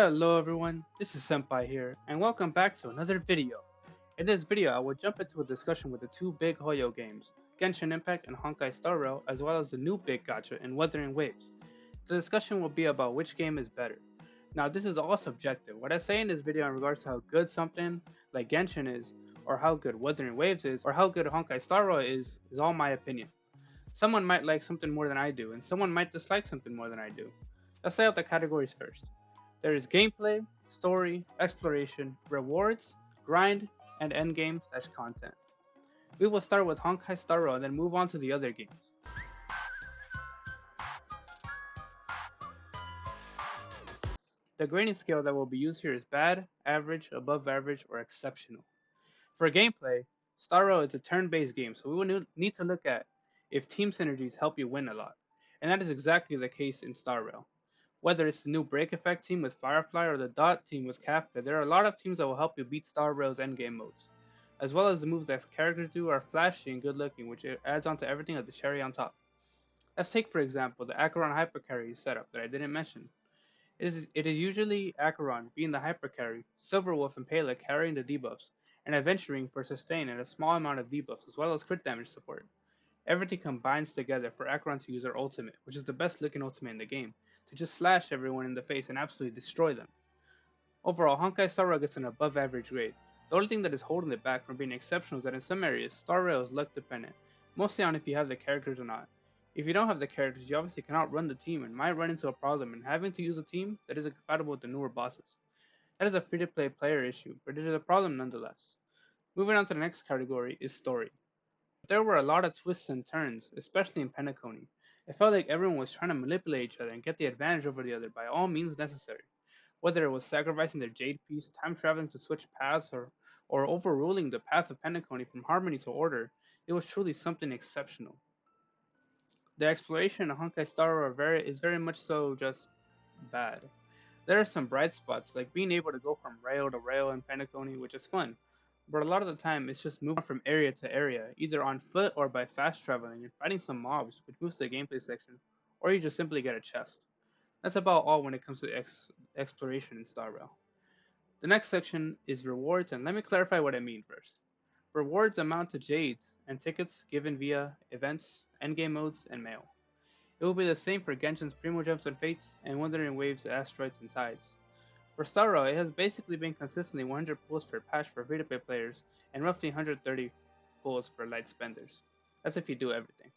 Hello everyone, this is Senpai here, and welcome back to another video. In this video, I will jump into a discussion with the two big Hoyo games, Genshin Impact and Honkai Star Rail, as well as the new big gacha in Wuthering Waves. The discussion will be about which game is better. Now this is all subjective. What I say in this video in regards to how good something like Genshin is, or how good Wuthering Waves is, or how good Honkai Star Rail is all my opinion. Someone might like something more than I do, and someone might dislike something more than I do. Let's lay out the categories first. There is gameplay, story, exploration, rewards, grind, and endgame/content. We will start with Honkai Star Rail and then move on to the other games. The grading scale that will be used here is bad, average, above average, or exceptional. For gameplay, Star Rail is a turn-based game, so we will need to look at if team synergies help you win a lot, and that is exactly the case in Star Rail. Whether it's the new Break Effect team with Firefly or the Dot team with Kafka, there are a lot of teams that will help you beat Star Rail's endgame modes. As well as the moves that characters do are flashy and good looking, which adds on to everything as the cherry on top. Let's take for example the Acheron Hypercarry setup that I didn't mention. It is usually Acheron being the Hypercarry, Silverwolf and Pela carrying the debuffs, and Adventuring for sustain and a small amount of debuffs as well as crit damage support. Everything combines together for Acheron to use her ultimate, which is the best looking ultimate in the game, to just slash everyone in the face and absolutely destroy them. Overall, Honkai Star Rail gets an above average grade. The only thing that is holding it back from being exceptional is that in some areas, Star Rail is luck dependent, mostly on if you have the characters or not. If you don't have the characters, you obviously cannot run the team and might run into a problem in having to use a team that isn't compatible with the newer bosses. That is a free to play player issue, but it is a problem nonetheless. Moving on to the next category is story. There were a lot of twists and turns, especially in Penacony. It felt like everyone was trying to manipulate each other and get the advantage over the other by all means necessary. Whether it was sacrificing their jade piece, time traveling to switch paths, or overruling the path of Penacony from harmony to order, it was truly something exceptional. The exploration in Honkai Star Rail is very much so just bad. There are some bright spots, like being able to go from rail to rail in Penacony, which is fun, but a lot of the time it's just moving from area to area, either on foot or by fast traveling and fighting some mobs, which moves the gameplay section, or you just simply get a chest. That's about all when it comes to exploration in Star Rail. The next section is rewards, and let me clarify what I mean first. Rewards amount to jades and tickets given via events, endgame modes, and mail. It will be the same for Genshin's Primogem and Fates, and Wuthering Waves, Asteroids, and Tides. For Star Rail, it has basically been consistently 100 pulls per patch for free-to-play players and roughly 130 pulls for light spenders. That's if you do everything.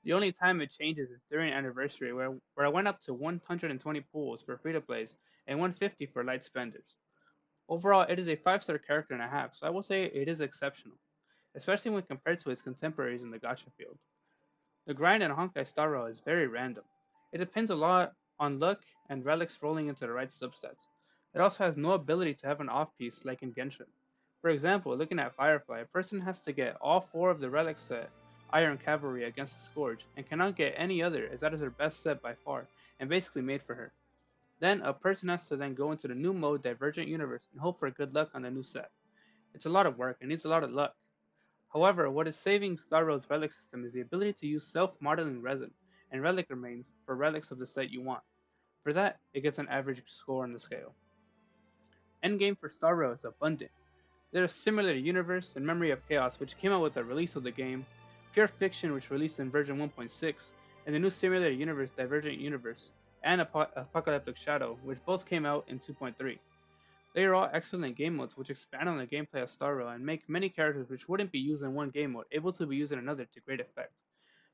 The only time it changes is during Anniversary, where I went up to 120 pulls for free-to-plays and 150 for light spenders. Overall, it is a 5-star character and a half, so I will say it is exceptional, especially when compared to its contemporaries in the gacha field. The grind in Honkai Star Rail is very random. It depends a lot on luck and relics rolling into the right subsets. It also has no ability to have an off-piece like in Genshin. For example, looking at Firefly, a person has to get all 4 of the relic set Iron Cavalry against the Scourge, and cannot get any other as that is her best set by far, and basically made for her. Then, a person has to then go into the new mode Divergent Universe and hope for good luck on the new set. It's a lot of work and needs a lot of luck. However, what is saving Star Rail's relic system is the ability to use self-modeling resin and relic remains for relics of the set you want. For that, it gets an average score on the scale. Endgame for Star Rail is abundant. There is Simulator Universe and Memory of Chaos, which came out with the release of the game, Pure Fiction, which released in version 1.6, and the new Simulator Universe Divergent Universe, and Apocalyptic Shadow, which both came out in 2.3. They are all excellent game modes which expand on the gameplay of Star Rail and make many characters which wouldn't be used in one game mode able to be used in another to great effect.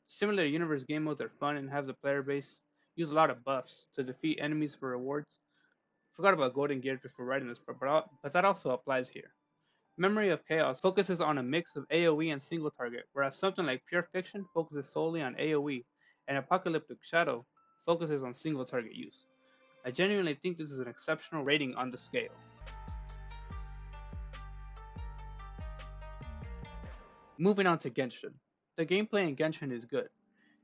Simulator Universe game modes are fun and have the player base use a lot of buffs to defeat enemies for rewards. Forgot about Golden Gear just for writing this, but that also applies here. Memory of Chaos focuses on a mix of AoE and single target, whereas something like Pure Fiction focuses solely on AoE, and Apocalyptic Shadow focuses on single target use. I genuinely think this is an exceptional rating on the scale. Moving on to Genshin. The gameplay in Genshin is good.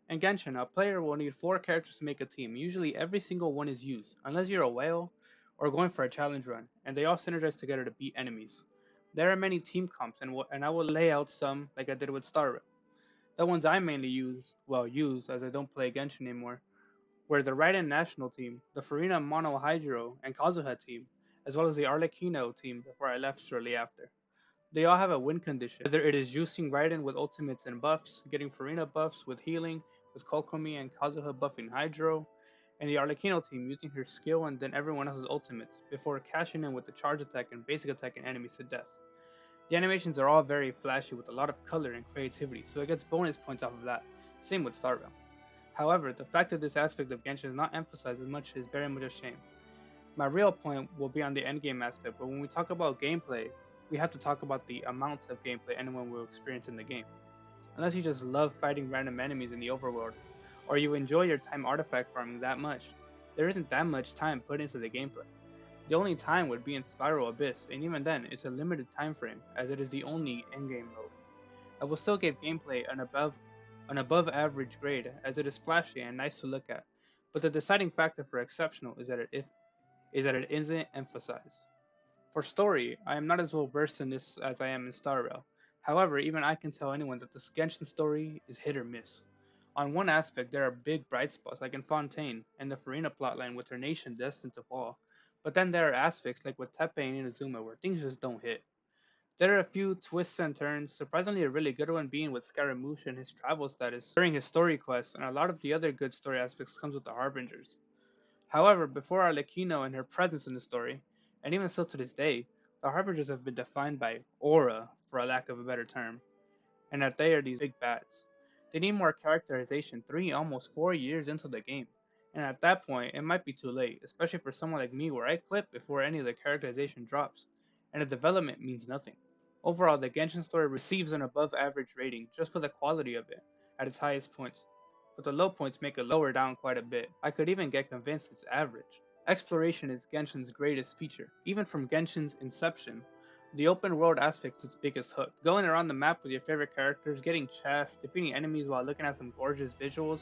In Genshin, a player will need 4 characters to make a team. Usually every single one is used, unless you're a whale or going for a challenge run, and they all synergize together to beat enemies. There are many team comps, and I will lay out some like I did with Star Rail. The ones I mainly use as I don't play Genshin anymore, where the Raiden national team, the Farina Mono Hydro and Kazuha team, as well as the Arlecchino team before I left shortly after. They all have a win condition, whether it is juicing Raiden with ultimates and buffs, getting Farina buffs with healing, with Kokomi and Kazuha buffing Hydro, and the Arlecchino team using her skill and then everyone else's ultimates before cashing in with the charge attack and basic attacking enemies to death. The animations are all very flashy with a lot of color and creativity, so it gets bonus points off of that. Same with Star Realm. However, the fact that this aspect of Genshin is not emphasized as much is very much a shame. My real point will be on the endgame aspect, but when we talk about gameplay, we have to talk about the amount of gameplay anyone will experience in the game. Unless you just love fighting random enemies in the overworld, or you enjoy your time artifact farming that much, there isn't that much time put into the gameplay. The only time would be in Spiral Abyss, and even then, it's a limited time frame, as it is the only endgame mode. I will still give gameplay an above average grade, as it is flashy and nice to look at, but the deciding factor for exceptional is that it isn't emphasized. For story, I am not as well versed in this as I am in Star Rail. However, even I can tell anyone that the Genshin story is hit or miss. On one aspect, there are big bright spots like in Fontaine and the Farina plotline with her nation destined to fall, but then there are aspects like with Teppei and Inazuma where things just don't hit. There are a few twists and turns, surprisingly a really good one being with Scaramouche and his travel status during his story quest, and a lot of the other good story aspects comes with the Harbingers. However, before Arlecchino and her presence in the story, and even still to this day, the Harbingers have been defined by aura, for a lack of a better term, and that they are these big bads. They need more characterization almost 4 years into the game, and at that point, it might be too late, especially for someone like me where I quit before any of the characterization drops, and the development means nothing. Overall, the Genshin story receives an above average rating just for the quality of it at its highest points, but the low points make it lower down quite a bit. I could even get convinced it's average. Exploration is Genshin's greatest feature. Even from Genshin's inception, the open world aspect is its biggest hook. Going around the map with your favorite characters, getting chests, defeating enemies while looking at some gorgeous visuals,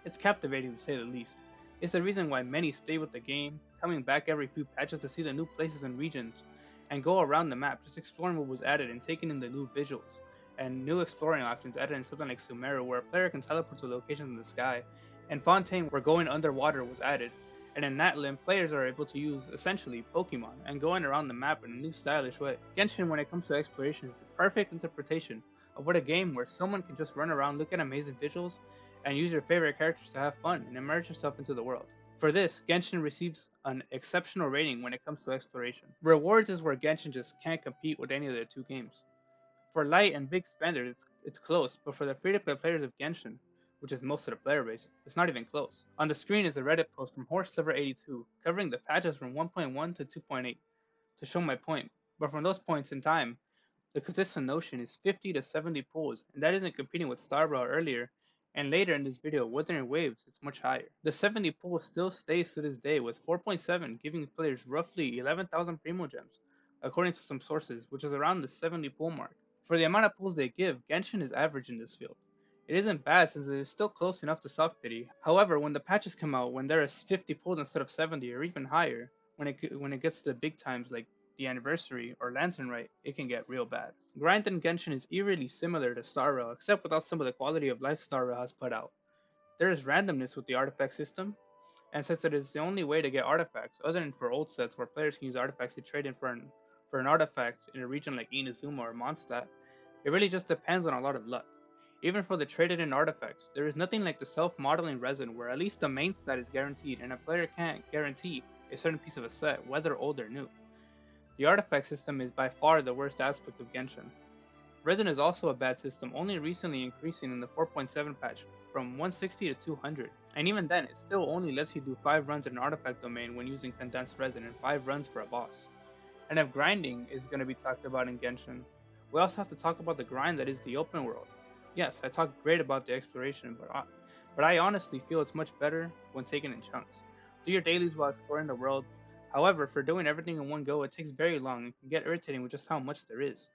it's captivating to say the least. It's the reason why many stay with the game, coming back every few patches to see the new places and regions, and go around the map just exploring what was added and taking in the new visuals and new exploring options added in something like Sumeru where a player can teleport to locations in the sky, and Fontaine where going underwater was added, and in Natlan players are able to use essentially Pokemon and going around the map in a new stylish way. Genshin when it comes to exploration is the perfect interpretation of what a game where someone can just run around, look at amazing visuals, and use your favorite characters to have fun and immerse yourself into the world. For this, Genshin receives an exceptional rating when it comes to exploration. Rewards is where Genshin just can't compete with any of the two games. For light and big spenders, it's close, but for the free-to-play players of Genshin, which is most of the player base, it's not even close. On the screen is a Reddit post from HorseLiver82 covering the patches from 1.1 to 2.8 to show my point, but from those points in time, the consistent notion is 50 to 70 pulls, and that isn't competing with Starbrow earlier, and later in this video, Wuthering Waves, it's much higher. The 70 pull still stays to this day with 4.7 giving players roughly 11,000 Primo Gems, according to some sources, which is around the 70 pull mark. For the amount of pulls they give, Genshin is average in this field. It isn't bad since it is still close enough to soft pity. However, when the patches come out, when there is 50 pulls instead of 70 or even higher, when it gets to big times like the anniversary or Lantern Rite, it can get real bad. Grind in Genshin is eerily similar to Star Rail, except without some of the quality of life Star Rail has put out. There is randomness with the artifact system, and since it is the only way to get artifacts, other than for old sets where players can use artifacts to trade in for an artifact in a region like Inazuma or Mondstadt, it really just depends on a lot of luck. Even for the traded in artifacts, there is nothing like the self-modeling resin where at least the main stat is guaranteed and a player can't guarantee a certain piece of a set, whether old or new. The artifact system is by far the worst aspect of Genshin. Resin is also a bad system, only recently increasing in the 4.7 patch from 160 to 200, and even then it still only lets you do 5 runs in an artifact domain when using condensed resin and 5 runs for a boss. And if grinding is going to be talked about in Genshin, we also have to talk about the grind that is the open world. Yes, I talked great about the exploration, but I honestly feel it's much better when taken in chunks. Do your dailies while exploring the world. However, for doing everything in one go, it takes very long and can get irritating with just how much there is.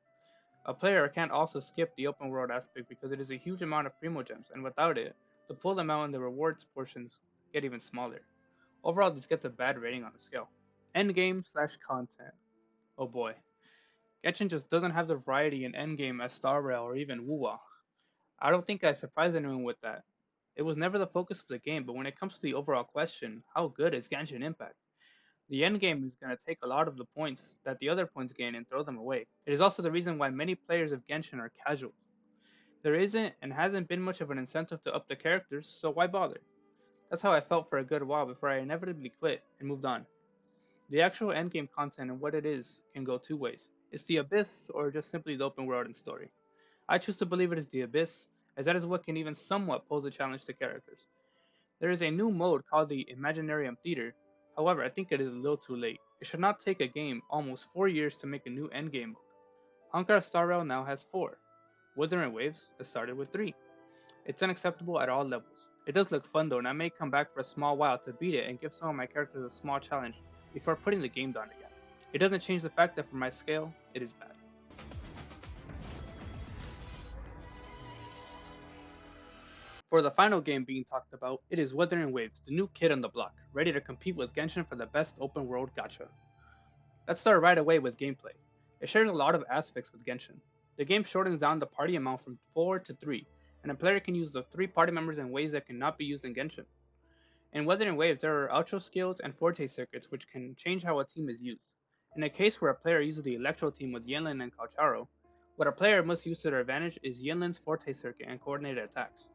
A player can't also skip the open world aspect because it is a huge amount of Primo Gems, and without it, the pull amount and the rewards portions get even smaller. Overall, this gets a bad rating on the scale. Endgame/content. Oh boy. Genshin just doesn't have the variety in endgame as Star Rail or even Wuwa. I don't think I surprised anyone with that. It was never the focus of the game, but when it comes to the overall question, how good is Genshin Impact? The end game is going to take a lot of the points that the other points gain and throw them away. It is also the reason why many players of Genshin are casual. There isn't and hasn't been much of an incentive to up the characters, so why bother? That's how I felt for a good while before I inevitably quit and moved on. The actual endgame content and what it is can go two ways. It's the abyss or just simply the open world and story. I choose to believe it is the abyss, as that is what can even somewhat pose a challenge to characters. There is a new mode called the Imaginarium Theater. However, I think it is a little too late. It should not take a game almost 4 years to make a new endgame mode. Honkai Star Rail now has 4. Wuthering Waves has started with 3. It's unacceptable at all levels. It does look fun though, and I may come back for a small while to beat it and give some of my characters a small challenge before putting the game down again. It doesn't change the fact that for my scale, it is bad. For the final game being talked about, it is Wuthering Waves, the new kid on the block, ready to compete with Genshin for the best open world gacha. Let's start right away with gameplay. It shares a lot of aspects with Genshin. The game shortens down the party amount from 4 to 3, and a player can use the 3 party members in ways that cannot be used in Genshin. In Wuthering Waves, there are outro skills and forte circuits which can change how a team is used. In a case where a player uses the Electro team with Yenlin and Calcharo, what a player must use to their advantage is Yenlin's forte circuit and coordinated attacks.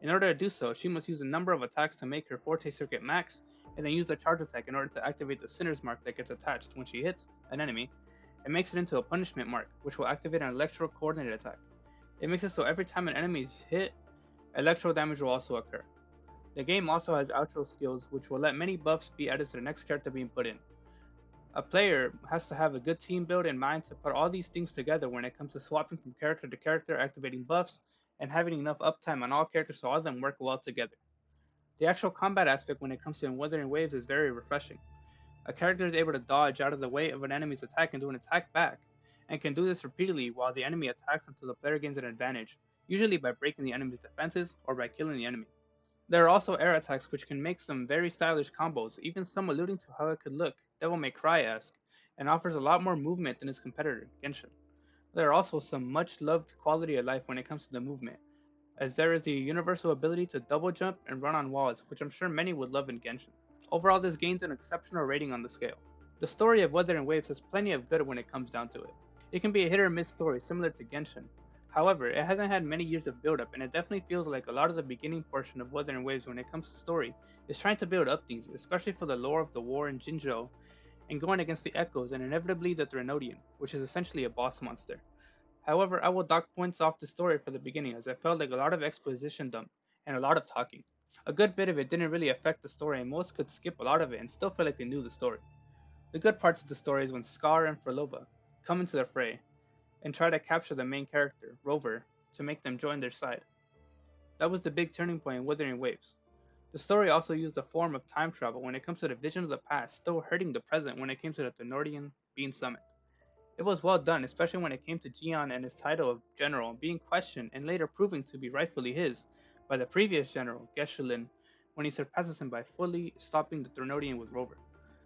In order to do so, she must use a number of attacks to make her forte circuit max, and then use the charge attack in order to activate the Sinner's Mark that gets attached when she hits an enemy, and makes it into a punishment mark, which will activate an electro coordinated attack. It makes it so every time an enemy is hit, electro damage will also occur. The game also has outro skills which will let many buffs be added to the next character being put in. A player has to have a good team build in mind to put all these things together when it comes to swapping from character to character, activating buffs, and having enough uptime on all characters so all of them work well together. The actual combat aspect when it comes to Wuthering Waves is very refreshing. A character is able to dodge out of the way of an enemy's attack and do an attack back, and can do this repeatedly while the enemy attacks until the player gains an advantage, usually by breaking the enemy's defenses or by killing the enemy. There are also air attacks which can make some very stylish combos, even some alluding to how it could look, Devil May Cry-esque, and offers a lot more movement than its competitor, Genshin. There are also some much loved quality of life when it comes to the movement, as there is the universal ability to double jump and run on walls, which I'm sure many would love in Genshin. Overall, this gains an exceptional rating on the scale. The story of Wuthering Waves has plenty of good when it comes down to it. It can be a hit or miss story similar to Genshin. However, it hasn't had many years of build up, and it definitely feels like a lot of the beginning portion of Wuthering Waves when it comes to story is trying to build up things, especially for the lore of the war in Jinzhou, and going against the Echoes and inevitably the Threnodian, which is essentially a boss monster. However, I will dock points off the story for the beginning as I felt like a lot of exposition dump and a lot of talking. A good bit of it didn't really affect the story, and most could skip a lot of it and still feel like they knew the story. The good parts of the story is when Scar and Frolova come into the fray and try to capture the main character, Rover, to make them join their side. That was the big turning point in Wuthering Waves. The story also used a form of time travel when it comes to the vision of the past, still hurting the present when it came to the Thenardian being summoned. It was well done, especially when it came to Jian and his title of general being questioned and later proving to be rightfully his by the previous general, Geshelin, when he surpasses him by fully stopping the Thenardian with Rover.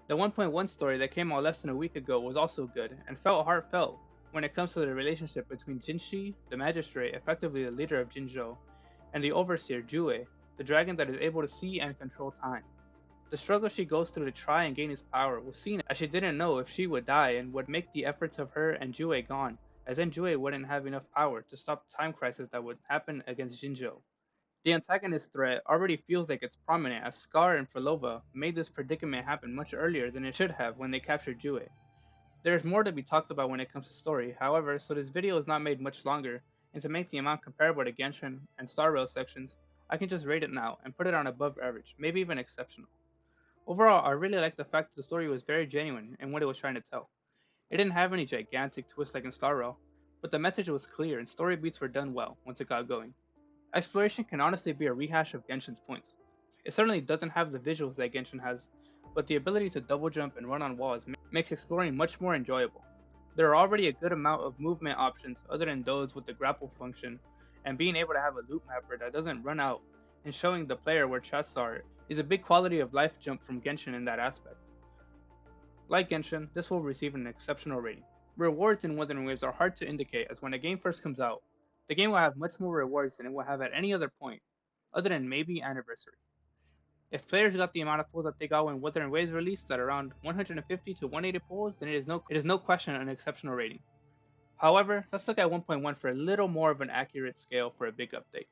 The 1.1 story that came out less than a week ago was also good and felt heartfelt when it comes to the relationship between Jinshi, the magistrate, effectively the leader of Jinzhou, and the overseer, Jue, the dragon that is able to see and control time. The struggle she goes through to try and gain his power was seen as she didn't know if she would die and would make the efforts of her and Jue gone, as then Jue wouldn't have enough power to stop the time crisis that would happen against Jinzhou. The antagonist threat already feels like it's prominent as Scar and Frolova made this predicament happen much earlier than it should have when they captured Jue. There is more to be talked about when it comes to story, however, so this video is not made much longer, and to make the amount comparable to Genshin and Star Rail sections, I can just rate it now and put it on above average, maybe even exceptional. Overall, I really liked the fact that the story was very genuine in what it was trying to tell. It didn't have any gigantic twists like in Star Rail, but the message was clear and story beats were done well once it got going. Exploration can honestly be a rehash of Genshin's points. It certainly doesn't have the visuals that Genshin has, but the ability to double jump and run on walls makes exploring much more enjoyable. There are already a good amount of movement options other than those with the grapple function, and being able to have a loop mapper that doesn't run out and showing the player where chests are is a big quality of life jump from Genshin in that aspect. Like Genshin, this will receive an exceptional rating. Rewards in Wuthering Waves are hard to indicate as when a game first comes out, the game will have much more rewards than it will have at any other point. other than maybe Anniversary. If players got the amount of pulls that they got when Wuthering Waves released at around 150 to 180 pulls, then it is no question an exceptional rating. However, let's look at 1.1 for a little more of an accurate scale for a big update.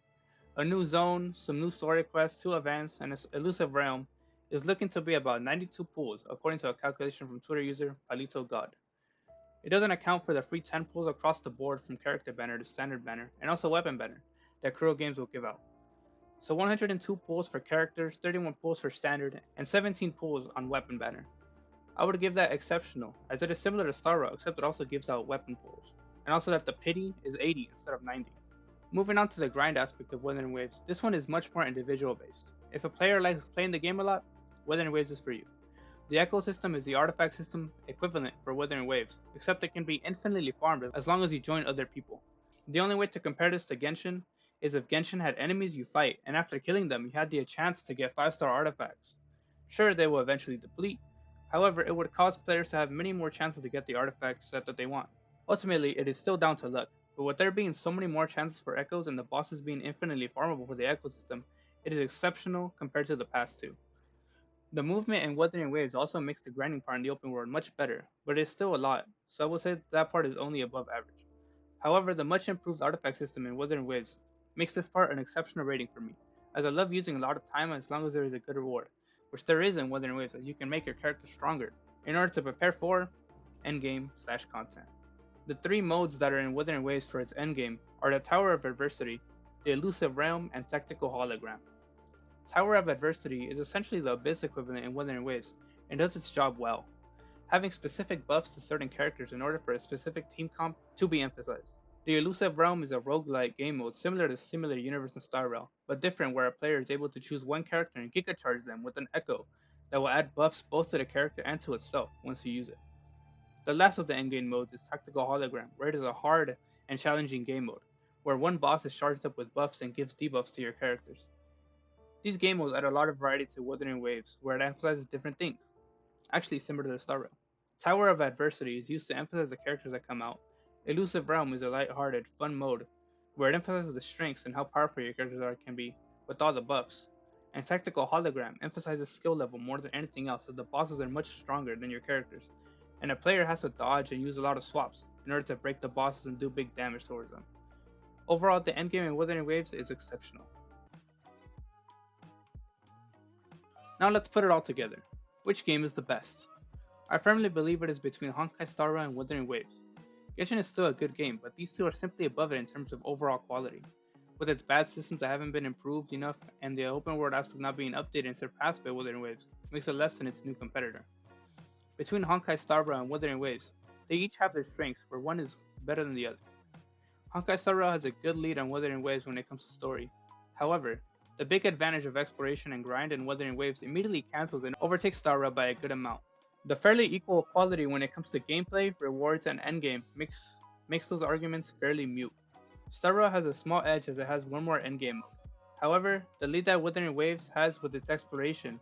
A new zone, some new story quests, 2 events, and an elusive realm is looking to be about 92 pulls according to a calculation from Twitter user Palito God. It doesn't account for the free 10 pulls across the board from character banner to standard banner, and also weapon banner, that Kuro Games will give out. So 102 pulls for characters, 31 pulls for standard, and 17 pulls on weapon banner. I would give that exceptional, as it is similar to Star Rail, except it also gives out weapon pulls, and also that the pity is 80 instead of 90. Moving on to the grind aspect of Wuthering Waves, this one is much more individual based. If a player likes playing the game a lot, Wuthering Waves is for you. The Echo system is the artifact system equivalent for Wuthering Waves, except it can be infinitely farmed as long as you join other people. The only way to compare this to Genshin is if Genshin had enemies you fight, and after killing them you had the chance to get 5-star artifacts. Sure, they will eventually deplete, however it would cause players to have many more chances to get the artifacts that they want. Ultimately, it is still down to luck, but with there being so many more chances for echoes and the bosses being infinitely farmable for the echo system, it is exceptional compared to the past two. The movement in Wuthering Waves also makes the grinding part in the open world much better, but it is still a lot, so I will say that part is only above average. However, the much improved artifact system in Wuthering Waves makes this part an exceptional rating for me, as I love using a lot of time as long as there is a good reward, which there is in Wuthering Waves, as you can make your character stronger in order to prepare for endgame/content. The 3 modes that are in Wuthering Waves for its endgame are the Tower of Adversity, the Elusive Realm, and Tactical Hologram. Tower of Adversity is essentially the Abyss equivalent in Wuthering Waves and does its job well, having specific buffs to certain characters in order for a specific team comp to be emphasized. The Elusive Realm is a roguelike game mode similar to Simulator Universe and Star Rail, but different where a player is able to choose one character and Giga Charge them with an Echo that will add buffs both to the character and to itself once you use it. The last of the endgame modes is Tactical Hologram, where it is a hard and challenging game mode, where one boss is charged up with buffs and gives debuffs to your characters. These game modes add a lot of variety to Wuthering Waves, where it emphasizes different things, actually similar to Star Rail. Tower of Adversity is used to emphasize the characters that come out. Elusive Realm is a light-hearted, fun mode, where it emphasizes the strengths and how powerful your characters can be, with all the buffs. And Tactical Hologram emphasizes skill level more than anything else, as the bosses are much stronger than your characters, and a player has to dodge and use a lot of swaps in order to break the bosses and do big damage towards them. Overall, the endgame in Wuthering Waves is exceptional. Now let's put it all together. Which game is the best? I firmly believe it is between Honkai Star Rail and Wuthering Waves. Genshin is still a good game, but these two are simply above it in terms of overall quality. With its bad systems that haven't been improved enough and the open world aspect not being updated and surpassed by Wuthering Waves, makes it less than its new competitor. Between Honkai Star Rail and Wuthering Waves, they each have their strengths, where one is better than the other. Honkai Star Rail has a good lead on Wuthering Waves when it comes to story. However, the big advantage of exploration and grind in Wuthering Waves immediately cancels and overtakes Star Rail by a good amount. The fairly equal quality when it comes to gameplay, rewards, and endgame makes those arguments fairly mute. Star Rail has a small edge as it has one more endgame mode. However, the lead that Wuthering Waves has with its exploration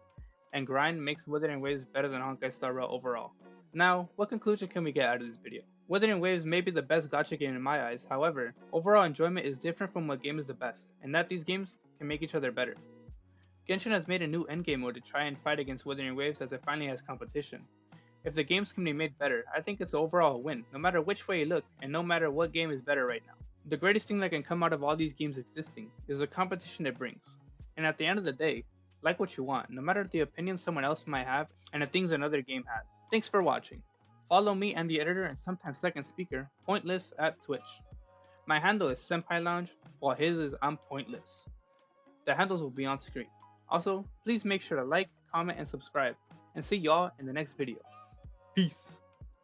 and grind makes Wuthering Waves better than Honkai Star Rail overall. Now, what conclusion can we get out of this video? Wuthering Waves may be the best gacha game in my eyes, however, overall enjoyment is different from what game is the best, and that these games can make each other better. Genshin has made a new endgame mode to try and fight against Wuthering Waves as it finally has competition. If the games can be made better, I think it's overall a win, no matter which way you look, and no matter what game is better right now. The greatest thing that can come out of all these games existing is the competition it brings. And at the end of the day, like what you want, no matter the opinion someone else might have and the things another game has. Thanks for watching. Follow me and the editor and sometimes second speaker, Pointless, at Twitch. My handle is Senpai Lounge, while his is I'm Pointless. The handles will be on screen. Also, please make sure to like, comment, and subscribe, and see y'all in the next video. Peace.